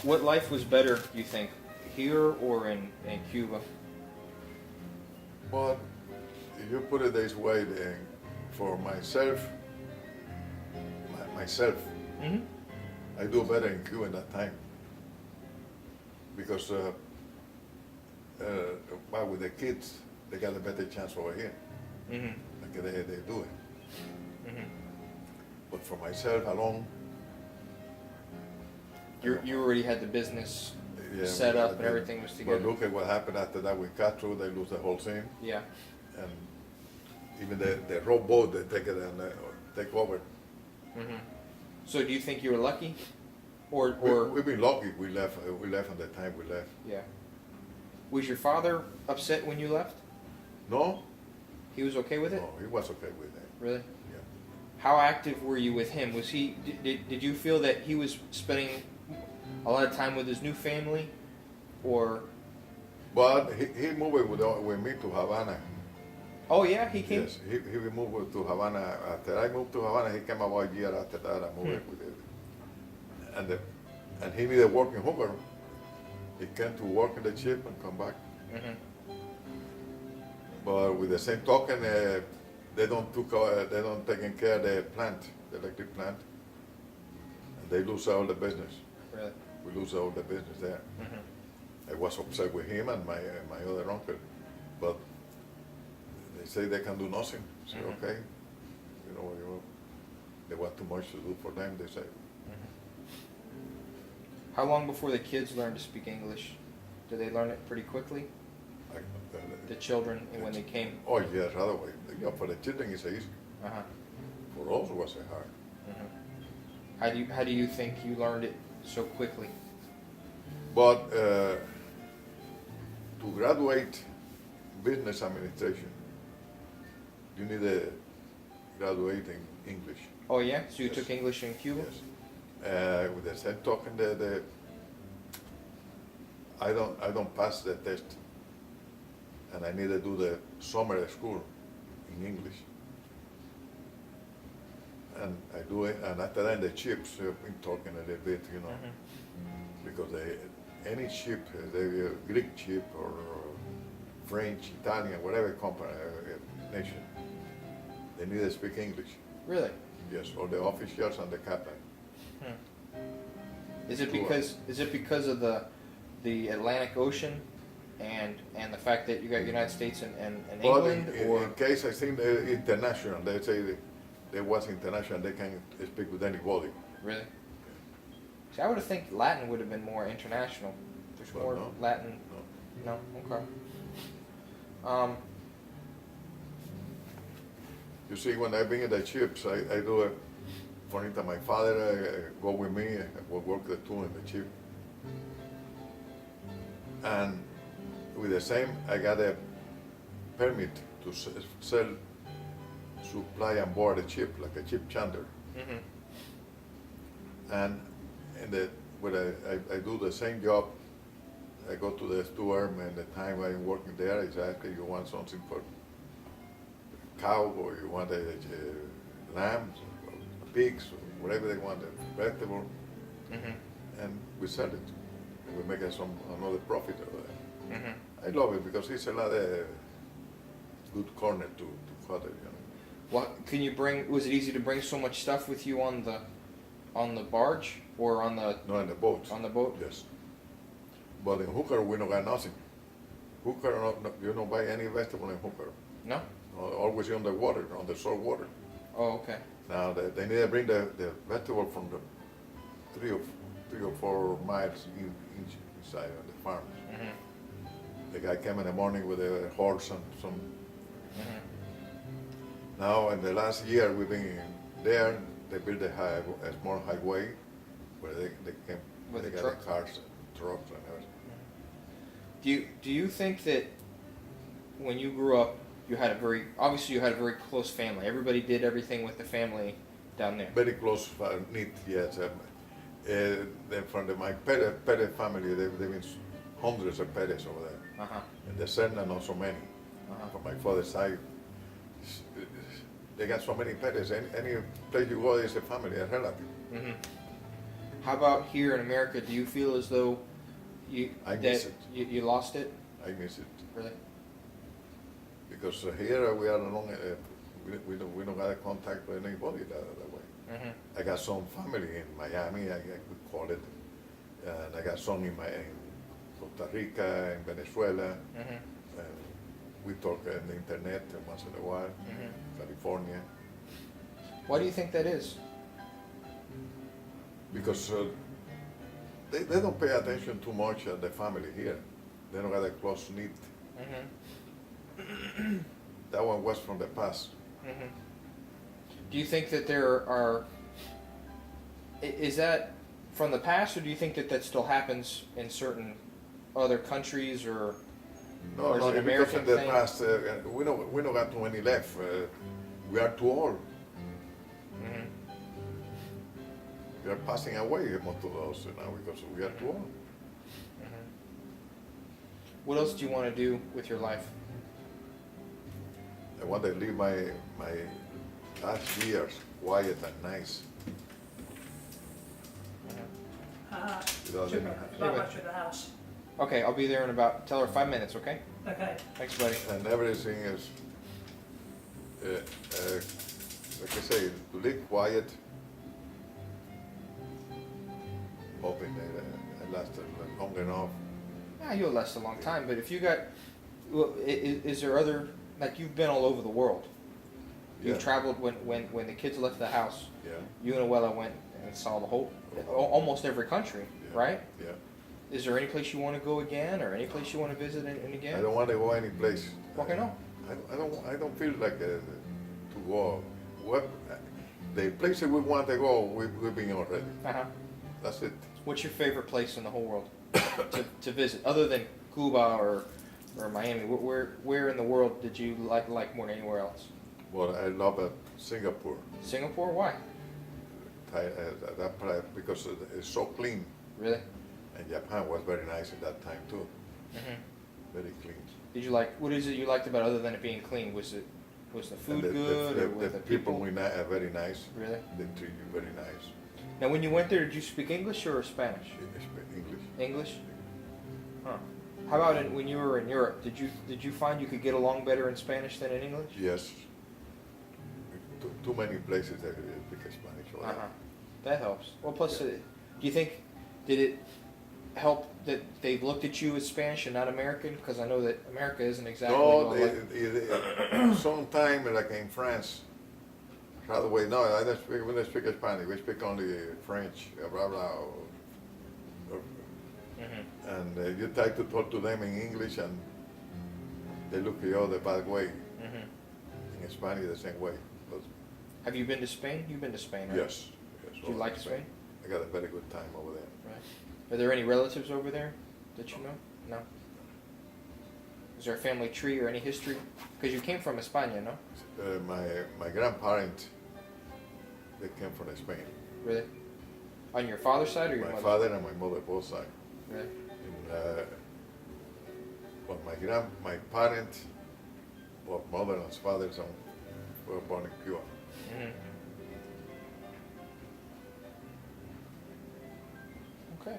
What life was better, do you think, here or in Cuba? But if you put it this way, then for myself, Mm-hmm. I do better in Cuba in that time. Because well, with the kids, they got a better chance over here. Mm-hmm. Like they do it. Mm-hmm. But for myself alone, You already had the business yeah, set up and everything was together. But look at what happened after that with Castro. They lose the whole thing. Yeah. And even the rowboat, they take it and take over. Mm-hmm. So do you think you were lucky, or We've been lucky. We left on the time we left. yeah? Was your father upset when you left? No, He was okay with it. no, he was okay with it. Really? Yeah. How active were you with him? Was he? Did you feel that he was spending a lot of time with his new family, or? But he moved with me to Havana. Oh yeah, he came. Yes, he moved to Havana. After I moved to Havana, he came about a year after that. I moved with it. And he needed work in Hooker. He came to work in the ship and come back. Mm-hmm. But with the same token, they don't taking care of the plant, the electric plant. And they lose all the business. Really? We lose all the business there. Mm-hmm. I was upset with him and my other uncle, but they say they can do nothing. I say, Mhm. okay, they want too much to do for them. They say, How long before the kids learned to speak English? Did they learn it pretty quickly? I, The children when they came. oh yes, right away. Yeah, for the children it's easy. Uh huh. For us it was hard. Mm-hmm. How do you think you learned it so quickly? But to graduate business administration, you need a graduate in English. Oh yeah. So you Yes. took English in Cuba? Yes. With the same token, I don't pass the test, and I need to do the summer school in English. And I do it, and after that the chips, I've been talking a little bit, because any chip, the Greek chip or French, Italian, whatever company, nation, they need to speak English. Really? Yes, or the officials and the captain. Is it Sure. because of the Atlantic Ocean and the fact that you got United States and Well, England, in or case I think international, they say they was international, they can speak with anybody. really? See, I would have think Latin would have been more international. There's Well, more no. Latin. No. Okay. You see, when I've been in the chips, I do it. For instance, my father go with me, we work the two in the chip. And with the same, I got a permit to sell, supply and board a chip, like a chip chandler. Mm-hmm. And when I do the same job, I go to the store, and the time I'm working there, exactly, you want something for cow, or you want a lamb, or pigs, or whatever they want, a vegetable, and we sell it. And we make another profit out of that. Mm-hmm. I love it because it's a lot of good corner to cut it, What can you bring? Was it easy to bring so much stuff with you on the barge or on the No, in the boat. on the boat? Yes. But in Hooker, we don't got nothing. Hooker, you don't buy any vegetable in Hooker. No. Always on the water, on the salt water. Oh, okay. Now they need to bring the vegetable from the 3 or 4 miles inside of the farm. Mm-hmm. The guy came in the morning with a horse and some. Mm-hmm. Now in the last year we've been there. They built a small highway where they came. With they the got truck? the cars, and trucks, and everything. Do you think that when you grew up, you had a very close family? Everybody did everything with the family down there. Very close, knit, yes. My Perez family, they've been hundreds of Perez over there. Uh huh. And the Serna, not so many. Uh-huh. From my father's side, they got so many Perez. Any place you go, there's a family, a relative. Mm-hmm. How about here in America? Do you feel as though I miss it. You lost it? I miss it. Really? Because here we are alone, we don't have contact with anybody that way. Mm-hmm. I got some family in Miami, I could call it, and I got some in Costa Rica, in Venezuela, Mm-hmm. and we talk on the internet once in a while, Mm-hmm. California, Why do you think that is? because they don't pay attention too much at the family here. They don't have a close knit. Mm-hmm. That one was from the past. Mm-hmm. Do you think that there are? Is that from the past, or do you think that that still happens in certain other countries, or No, is no, it an because American in the thing? past, we don't got too many left. We are too old. Mm-hmm. We are passing away, most of those now, because we are too old. Mm-hmm. What else do you want to do with your life? I want to live my last years quiet and nice. Without Should any- about much of the house. Okay, I'll be there in about. Tell her 5 minutes. Okay. Okay. Thanks, buddy. And everything is, like I say, to live quiet. Hoping that I last long enough. Yeah, you'll last a long time. But if you got, well, is there other, like, you've been all over the world. You've Yeah. traveled when the kids left the house. Yeah, You and Abuelo went and saw the whole, almost every country, Yeah. right? yeah. Is there any place you want to go again, or any place you want to visit and again? I don't want to go any place. Okay, no. I don't feel like to go. What the places we want to go, we've been already. Uh-huh. That's it. What's your favorite place in the whole world to visit, other than Cuba or Miami? Where in the world did you like more than anywhere else? Well, I love Singapore. Singapore? Why? That part because it's so clean, Really? and Japan was very nice at that time too. Hmm. Very clean. Did you like? What is it you liked about it other than it being clean? Was the food And good, or were the people are very nice. Really? They treat you very nice. Now, when you went there, did you speak English or Spanish? English. English. Huh. How about when you were in Europe? Did you find you could get along better in Spanish than in English? Yes. Too many places that speak Spanish. Or Uh-huh. That helps. Well, plus, do you think, did it help that they looked at you as Spanish and not American? Because I know that America isn't exactly. No, like, sometime like in France, right away. No, we don't speak Spanish. We speak only French, blah blah. Mhm. And you try to talk to them in English, and they look at you the bad way. Mhm. In Spanish, the same way. But Have you been to Spain? You've been to Spain, right? yes, yes. Do you like Spain? I got a very good time over there. Right. Are there any relatives over there that you know? No. Is there a family tree or any history? Because you came from España, no? My grandparents, they came from Spain. Really? On your father's side or your My mother's? father and my mother both sides. Really? But my parents, both mother and father, were born in Cuba. Mhm. Okay.